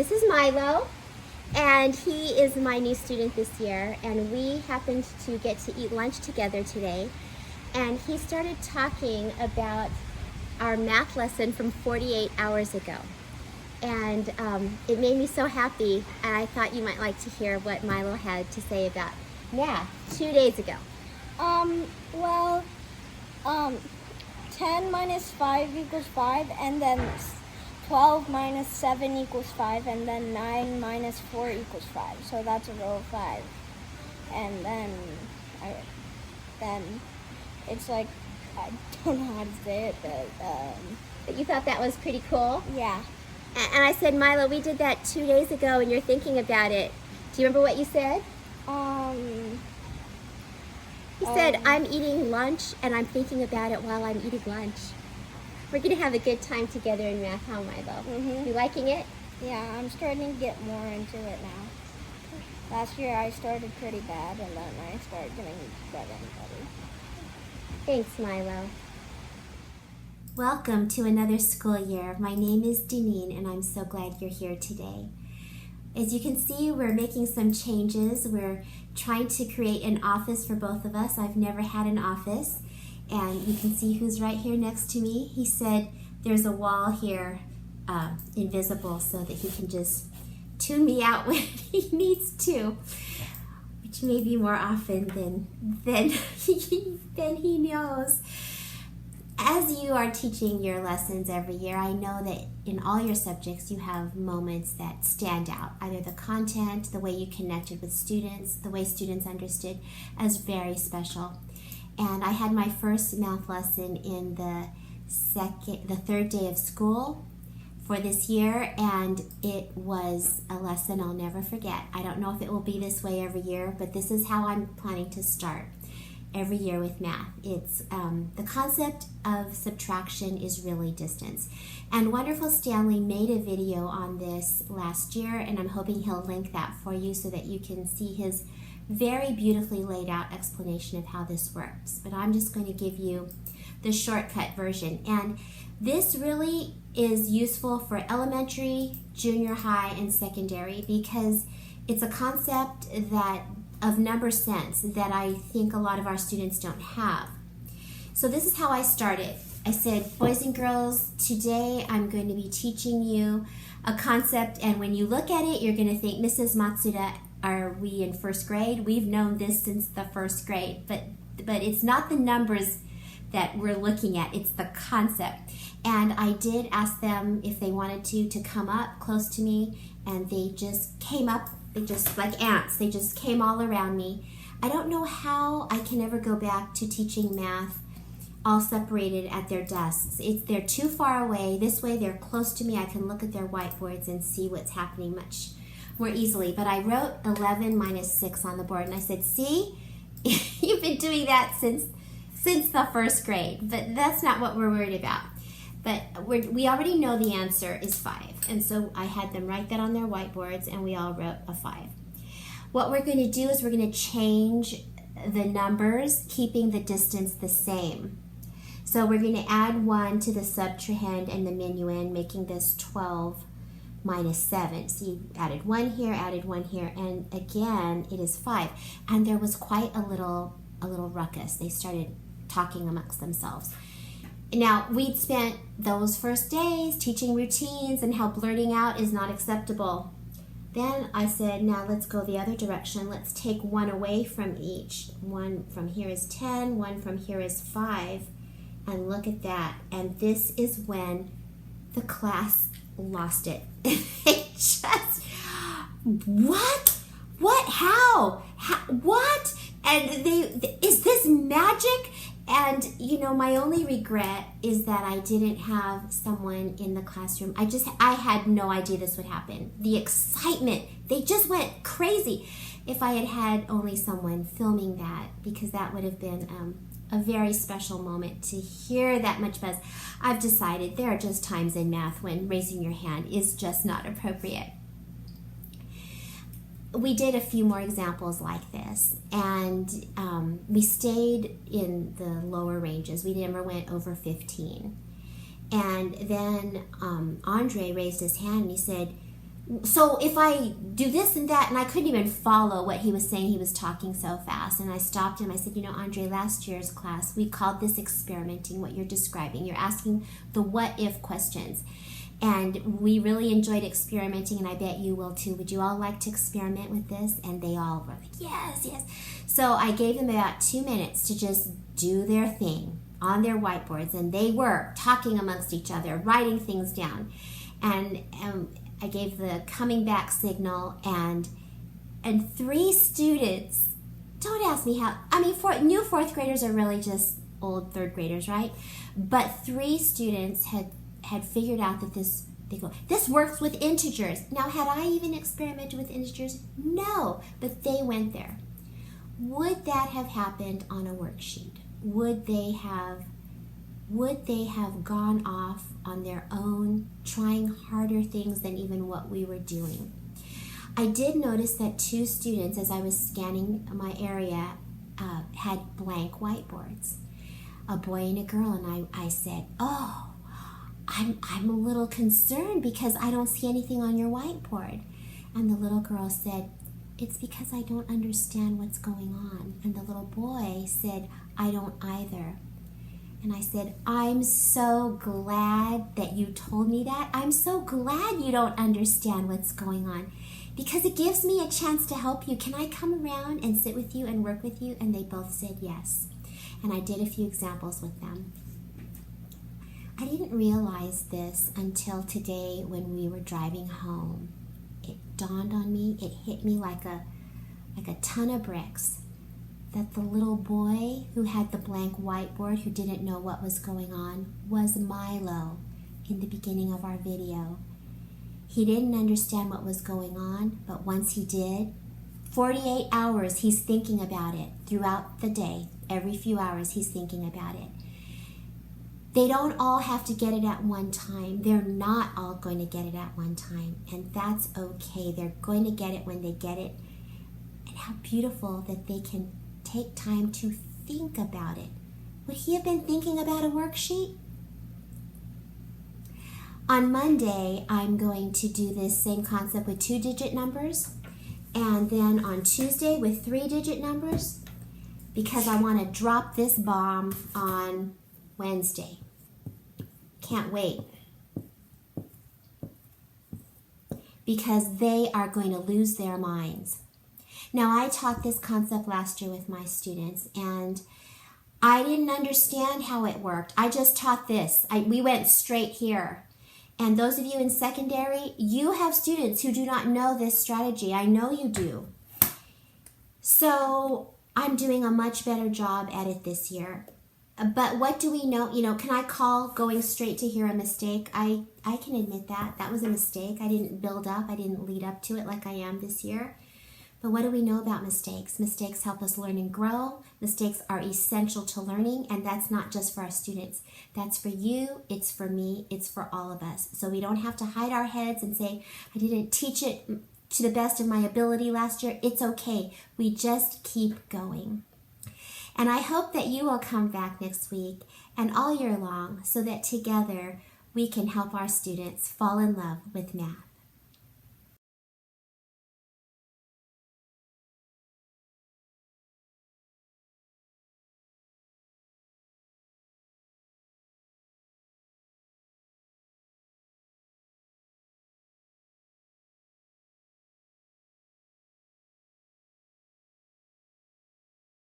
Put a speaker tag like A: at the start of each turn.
A: This is Milo, and he is my new student this year, and we happened to get to eat lunch together today, and he started talking about our math lesson from 48 hours ago. And it made me so happy, and I thought you might like to hear what Milo had to say about math 2 days ago.
B: 10 minus 5 equals 5, and then 12 minus 7 equals 5, and then 9 minus 4 equals 5. So that's a row of 5. And then it's like, I don't know how to say it,
A: But you thought that was pretty cool?
B: yeah.
A: And I said, Milo, we did that 2 days ago, and you're thinking about it. Do you remember what you said? He said, I'm eating lunch, and I'm thinking about it while I'm eating lunch. We're going to have a good time together in math, huh, Milo?
B: Mm-hmm.
A: You liking it?
B: Yeah, I'm starting to get more into it now. Last year I started pretty bad, and then I started getting better and better.
A: Thanks, Milo. Welcome to another school year. My name is Deneen, and I'm so glad you're here today. As you can see, we're making some changes. We're trying to create an office for both of us. I've never had an office, and you can see who's right here next to me. He said there's a wall here, invisible, so that he can just tune me out when he needs to, which may be more often than he knows. As you are teaching your lessons every year, I know that in all your subjects you have moments that stand out, either the content, the way you connected with students, the way students understood as very special. And I had my first math lesson in the third day of school for this year, and it was a lesson I'll never forget. I don't know if it will be this way every year, but this is how I'm planning to start every year with math. It's the concept of subtraction is really distance. And Wonderful Stanley made a video on this last year, and I'm hoping he'll link that for you so that you can see his very beautifully laid out explanation of how this works. But I'm just going to give you the shortcut version. And this really is useful for elementary, junior high, and secondary because it's a concept of number sense that I think a lot of our students don't have. So this is how I started. I said, boys and girls, today I'm going to be teaching you a concept, and when you look at it, you're going to think, Mrs. Matsuda, are we in first grade? We've known this since the first grade, but it's not the numbers that we're looking at, it's the concept. And I did ask them if they wanted to come up close to me, and they just came up. They just, like ants, they just came all around me. I don't know how I can ever go back to teaching math all separated at their desks. They're too far away. This way they're close to me. I can look at their whiteboards and see what's happening much more easily. But I wrote 11 minus 6 on the board, and I said, see, you've been doing that since the first grade, but that's not what we're worried about. But we already know the answer is 5. And so I had them write that on their whiteboards, and we all wrote a 5. What we're going to do is we're going to change the numbers, keeping the distance the same. So we're going to add 1 to the subtrahend and the minuend, making this 12 minus 7. So you added 1 here, and again, it is 5. And there was quite a little ruckus. They started talking amongst themselves. Now, we'd spent those first days teaching routines and how blurting out is not acceptable. Then I said, now let's go the other direction. Let's take 1 away from each. 1 from here is 10, 1 from here is 5. And look at that. And this is when the class lost it. They just, what? What? How? What? And is this magic? And, my only regret is that I didn't have someone in the classroom. I had no idea this would happen. The excitement, they just went crazy. If I had had only someone filming that, because that would have been a very special moment to hear that much buzz. I've decided there are just times in math when raising your hand is just not appropriate. We did a few more examples like this, and we stayed in the lower ranges. We never went over 15. And then Andre raised his hand and he said, so if I do this and that, and I couldn't even follow what he was saying, he was talking so fast. And I stopped him. I said, you know, Andre, last year's class, we called this experimenting, what you're describing. You're asking the what if questions. And we really enjoyed experimenting, and I bet you will too. Would you all like to experiment with this? And they all were like, yes, yes. So I gave them about 2 minutes to just do their thing on their whiteboards. And they were talking amongst each other, writing things down. And I gave the coming back signal, and 3 students, don't ask me how, I mean, new 4th graders are really just old 3rd graders, right? But 3 students had figured out that this works with integers. Now, had I even experimented with integers? No, but they went there. Would that have happened on a worksheet? Would they have gone off on their own, trying harder things than even what we were doing? I did notice that 2 students, as I was scanning my area, had blank whiteboards, a boy and a girl, and I said, oh, I'm a little concerned because I don't see anything on your whiteboard. And the little girl said, it's because I don't understand what's going on. And the little boy said, I don't either. And I said, I'm so glad that you told me that. I'm so glad you don't understand what's going on, because it gives me a chance to help you. Can I come around and sit with you and work with you? And they both said yes. And I did a few examples with them. I didn't realize this until today when we were driving home. It dawned on me, it hit me like a ton of bricks, that the little boy who had the blank whiteboard, who didn't know what was going on, was Milo in the beginning of our video. He didn't understand what was going on, but once he did, 48 hours he's thinking about it throughout the day. Every few hours he's thinking about it. They don't all have to get it at one time. They're not all going to get it at one time, and that's okay. They're going to get it when they get it. And how beautiful that they can take time to think about it. Would he have been thinking about a worksheet? On Monday, I'm going to do this same concept with 2-digit numbers, and then on Tuesday with 3-digit numbers, because I want to drop this bomb on Wednesday. Can't wait. Because they are going to lose their minds. Now, I taught this concept last year with my students, and I didn't understand how it worked. I just taught this. We went straight here. And those of you in secondary, you have students who do not know this strategy. I know you do. So I'm doing a much better job at it this year. But what do we know? You know, can I call going straight to here a mistake? I can admit that. That was a mistake. I didn't build up. I didn't lead up to it like I am this year. But what do we know about mistakes? Mistakes help us learn and grow. Mistakes are essential to learning, and that's not just for our students. That's for you, it's for me, it's for all of us. So we don't have to hide our heads and say, I didn't teach it to the best of my ability last year. It's okay. We just keep going. And I hope that you will come back next week and all year long so that together we can help our students fall in love with math.